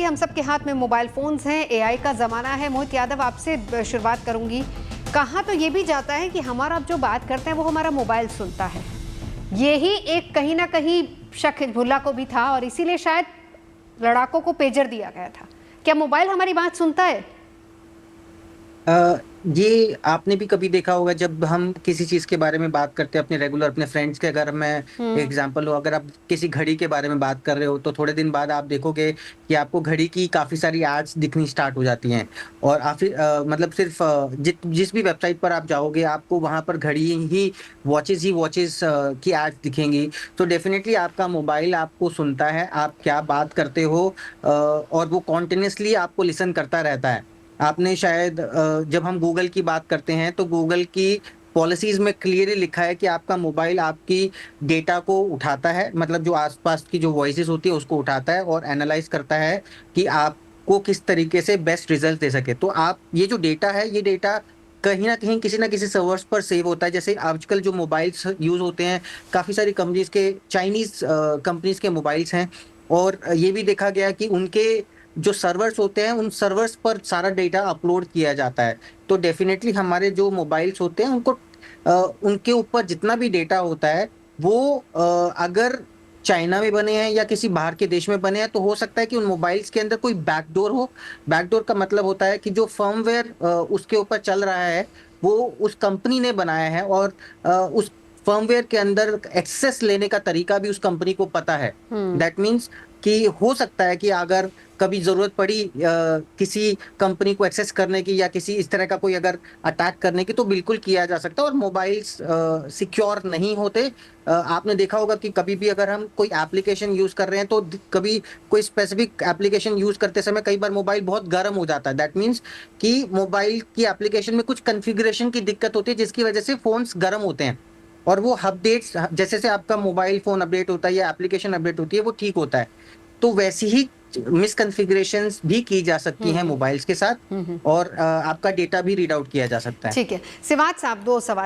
हम सब के हाथ में मोबाइल फोन्स हैं, एआई का ज़माना है। मोहित यादव, आपसे शुरुआत करूंगी। कहा तो ये भी जाता है कि हमारा अब जो बात करते हैं वो हमारा मोबाइल सुनता है। यही एक कहीं ना कहीं शक हिजबुल्लाह को भी था और इसीलिए शायद लड़ाकों को पेजर दिया गया था। क्या मोबाइल हमारी बात सुनता है? ये आपने भी कभी देखा होगा, जब हम किसी चीज के बारे में बात करते हैं अपने रेगुलर अपने फ्रेंड्स के, अगर मैं एग्जांपल हो, अगर आप किसी घड़ी के बारे में बात कर रहे हो तो थोड़े दिन बाद आप देखोगे कि आपको घड़ी की काफी सारी एड्स दिखनी स्टार्ट हो जाती हैं। और मतलब सिर्फ जिस भी वेबसाइट पर आप जाओगे आपको वहां पर घड़ी ही वॉचेस की एड्स दिखेंगी। तो डेफिनेटली आपका मोबाइल आपको सुनता है, आप क्या बात करते हो, और वो कॉन्टिन्यूसली आपको लिसन करता रहता है। आपने शायद जब हम गूगल की बात करते हैं तो गूगल की पॉलिसीज में क्लियरली लिखा है कि आपका मोबाइल आपकी डेटा को उठाता है, मतलब जो आसपास की जो वॉइसेस होती है उसको उठाता है और एनालाइज करता है कि आपको किस तरीके से बेस्ट रिजल्ट दे सके। तो आप ये जो डेटा है, ये डेटा कहीं ना कहीं किसी ना किसी सर्वर्स पर सेव होता है। जैसे आजकल जो मोबाइल्स यूज होते हैं, काफी सारी कंपनीज के, चाइनीज कंपनीज के मोबाइल्स हैं, और ये भी देखा गया कि उनके जो सर्वर्स होते हैं उन सर्वर्स पर सारा डेटा अपलोड किया जाता है। तो डेफिनेटली हमारे जो मोबाइल्स होते हैं उनको उनके ऊपर जितना भी डेटा होता है वो अगर चाइना में बने हैं या किसी बाहर के देश में बने हैं तो हो सकता है कि उन मोबाइल्स के अंदर कोई बैकडोर हो। बैकडोर का मतलब होता है कि जो फर्मवेयर उसके ऊपर चल रहा है वो उस कंपनी ने बनाया है, और उस फर्मवेयर के अंदर एक्सेस लेने का तरीका भी उस कंपनी को पता है। दैट मीन्स कि हो सकता है कि अगर कभी जरूरत पड़ी किसी कंपनी को एक्सेस करने की या किसी इस तरह का कोई अगर अटैक करने की, तो बिल्कुल किया जा सकता है। और मोबाइल्स सिक्योर नहीं होते। आपने देखा होगा कि कभी भी अगर हम कोई एप्लीकेशन यूज कर रहे हैं तो कभी कोई स्पेसिफिक एप्लीकेशन यूज करते समय कई बार मोबाइल बहुत गर्म हो जाता है। दैट मीन्स कि मोबाइल की एप्लीकेशन में कुछ कॉन्फ़िगरेशन की दिक्कत होती है जिसकी वजह से फोन्स गर्म होते हैं, और वो अपडेट्स जैसे से आपका मोबाइल फोन अपडेट होता है या एप्लीकेशन अपडेट होती है वो ठीक होता है। तो वैसी ही मिसकॉन्फ़िगरेशंस भी की जा सकती हैं मोबाइल्स के साथ, और आपका डेटा भी रीड आउट किया जा सकता है। ठीक है, सिवाज साहब, 2 सवाल।